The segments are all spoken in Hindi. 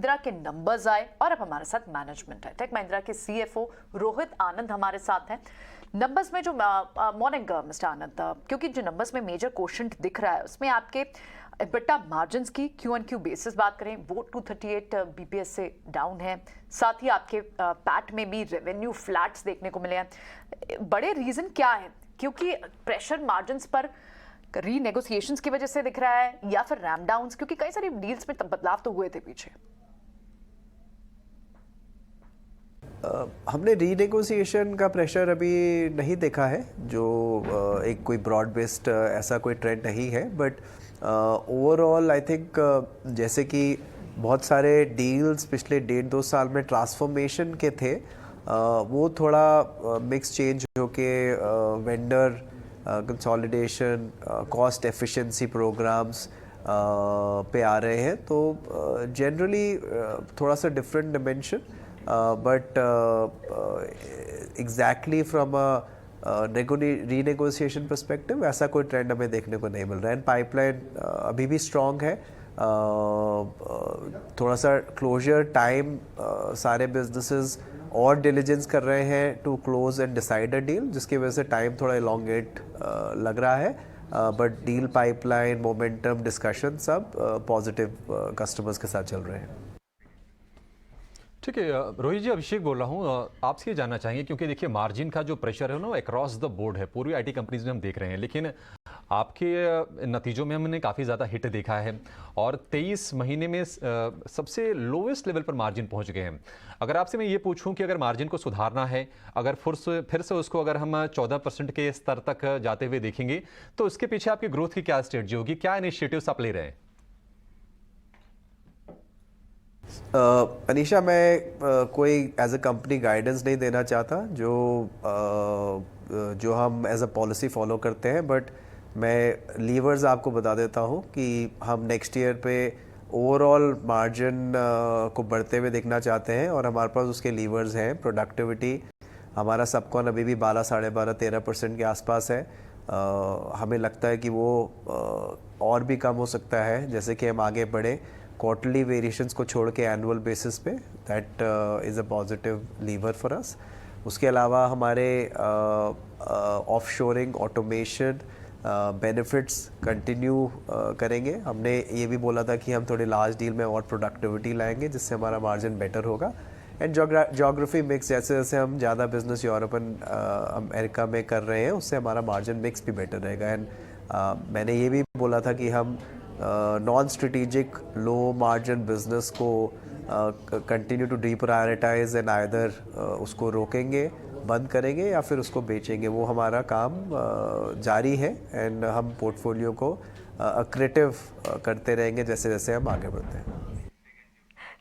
महिंद्रा के नंबर्स आए और अब हमारे साथ मैनेजमेंट है। टेक महिंद्रा के सीएफओ रोहित आनंद हमारे साथ हैं। नंबर्स में जो मॉर्निंग मिस्टर आनंद, क्योंकि जो नंबर्स में मेजर क्वेश्चन दिख रहा है उसमें आपके EBITDA मार्जिन्स की Q&Q बेसिस बात करें वो 238 BPS से डाउन है। साथ ही आपके पैट में भी रेवेन्यू फ्लैट्स देखने को मिले हैं। बड़े रीजन क्या है? क्योंकि प्रेशर मार्जिन्स पर रीनेगोशिएशंस की वजह से दिख रहा है या फिर रैम डाउन्स, क्योंकि कई सारी डील्स में बदलाव तो हुए थे पीछे। हमने रीनेगोशिएशन का प्रेशर अभी नहीं देखा है, जो एक कोई ब्रॉड बेस्ड ऐसा कोई ट्रेंड नहीं है। बट ओवरऑल आई थिंक जैसे कि बहुत सारे डील्स पिछले 1.5-2 साल में ट्रांसफॉर्मेशन के थे, वो थोड़ा मिक्स चेंज होके vendor consolidation, cost efficiency programs पे आ रहे हैं। तो जनरली थोड़ा सा different dimension, but exactly from a renegotiation perspective ऐसा कोई ट्रेंड हमें देखने को नहीं मिल रहा है। एंड पाइपलाइन अभी भी स्ट्रॉन्ग है। थोड़ा सा क्लोजर टाइम सारे बिजनेसेस और डिलीजेंस कर रहे हैं to close and decide a deal, जिसकी वजह से टाइम थोड़ा इलोंगेट लग रहा है। But deal pipeline, momentum, discussion सब पॉजिटिव कस्टमर्स के साथ चल रहे हैं। ठीक है रोहित जी, अभिषेक बोल रहा हूँ। आपसे ये जानना चाहेंगे, क्योंकि देखिए मार्जिन का जो प्रेशर है ना अक्रॉस द बोर्ड है, पूरी आईटी कंपनीज में हम देख रहे हैं, लेकिन आपके नतीजों में हमने काफ़ी ज़्यादा हिट देखा है और 23 महीने में सबसे लोवेस्ट लेवल पर मार्जिन पहुंच गए हैं। अगर आपसे मैं ये पूछूं कि अगर मार्जिन को सुधारना है, अगर फिर से उसको अगर हम 14% के स्तर तक जाते हुए देखेंगे, तो उसके पीछे आपकी ग्रोथ की क्या स्ट्रेटजी होगी, क्या इनिशिएटिव्स आप ले रहे हैं? अनीशा, मैं कोई एज अ कंपनी गाइडेंस नहीं देना चाहता जो हम एज अ पॉलिसी फॉलो करते हैं। बट मैं लीवर्स आपको बता देता हूँ कि हम नेक्स्ट ईयर पे ओवरऑल मार्जिन को बढ़ते हुए देखना चाहते हैं और हमारे पास उसके लीवर्स हैं। प्रोडक्टिविटी हमारा सबकॉन अभी भी 12, 12.5, 13% के आसपास है। हमें लगता है कि वो और भी कम हो सकता है जैसे कि हम आगे बढ़े। क्वार्टरली वेरिएशंस को छोड़ के एनुअल बेसिस पे that is a positive lever for us. उसके अलावा हमारे ऑफशोरिंग, ऑटोमेशन बेनिफिट्स कंटिन्यू करेंगे। हमने ये भी बोला था कि हम थोड़े लार्ज डील में और प्रोडक्टिविटी लाएंगे जिससे हमारा मार्जिन बेटर होगा। एंड जोग्राफी मिक्स, जैसे जैसे हम ज़्यादा बिजनेस यूरोपन अमेरिका में कर रहे हैं उससे हमारा मार्जिन मिक्स भी बेटर रहेगा। एंड मैंने ये भी बोला था कि हम non strategic low margin business को कंटिन्यू टू डीप्रायोरिटाइज एंड आइदर उसको रोकेंगे, बंद करेंगे या फिर उसको बेचेंगे। वो हमारा काम जारी है एंड हम पोर्टफोलियो को क्रिएटिव करते रहेंगे जैसे जैसे हम आगे बढ़ते हैं।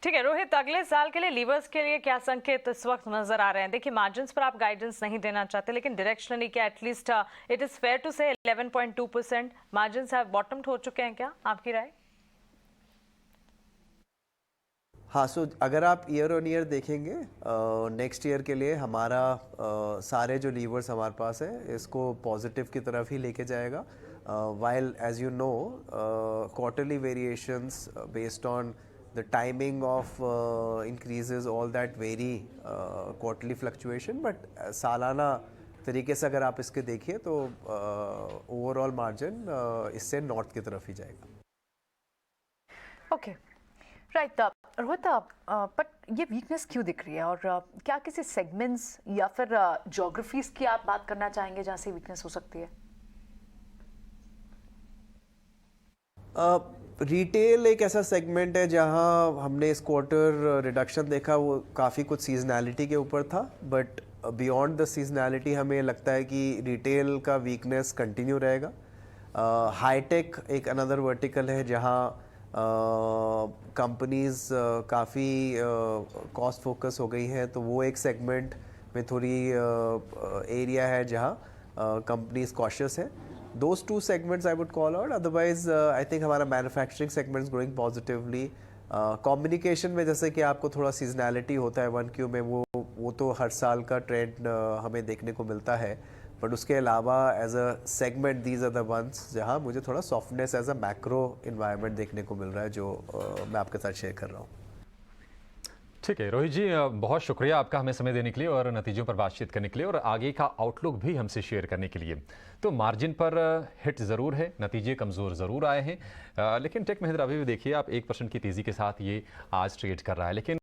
ठीक है रोहित, अगले साल के लिए लीवर्स के लिए क्या संकेत इस वक्त नजर आ रहे हैं? देखिए मार्जिन्स पर आप गाइडेंस नहीं देना चाहते, लेकिन डायरेक्शनली क्या at least it is fair to say 11.2% margins have बॉटम्ड हो चुके हैं क्या, आपकी राय? हाँ, सो अगर आप ईयर ऑन ईयर देखेंगे नेक्स्ट ईयर के लिए हमारा सारे जो लीवर्स हमारे पास है इसको पॉजिटिव की तरफ ही लेके जाएगा। While as you know quarterly variations based on the timing of increases, all that vary quarterly fluctuation, but सालाना तरीके से अगर आप इसके देखिए तो ओवरऑल मार्जिन इससे नॉर्थ की तरफ ही जाएगा। Okay, right. रोहित, बट ये वीकनेस क्यों दिख रही है और क्या किसी सेगमेंट्स या फिर ज्योग्राफीज की आप बात करना चाहेंगे जहाँ से वीकनेस हो सकती है? रिटेल एक ऐसा सेगमेंट है जहां हमने इस क्वार्टर रिडक्शन देखा, वो काफ़ी कुछ सीजनैलिटी के ऊपर था। बट बियॉन्ड द सीजनैलिटी हमें लगता है कि रिटेल का वीकनेस कंटिन्यू रहेगा। हाईटेक एक अनदर वर्टिकल है जहां कंपनीज काफ़ी कॉस्ट फोकस हो गई हैं, तो वो एक सेगमेंट में थोड़ी एरिया है जहां कंपनीज कॉशियस है। Those two segments I would call out. Otherwise, I think हमारा manufacturing segment is growing positively. Communication में जैसे कि आपको थोड़ा सीजनैलिटी होता है 1Q में, वो तो हर साल का ट्रेंड हमें देखने को मिलता है। बट उसके अलावा as a segment these are the ones जहाँ मुझे थोड़ा softness as a macro environment देखने को मिल रहा है, जो मैं आपके साथ शेयर कर रहा हूँ। ठीक है रोहित जी, बहुत शुक्रिया आपका हमें समय देने के लिए और नतीजों पर बातचीत करने के लिए और आगे का आउटलुक भी हमसे शेयर करने के लिए। तो मार्जिन पर हिट ज़रूर है, नतीजे कमज़ोर ज़रूर आए हैं, लेकिन टेक महिंद्रा अभी भी देखिए आप 1% की तेज़ी के साथ ये आज ट्रेड कर रहा है। लेकिन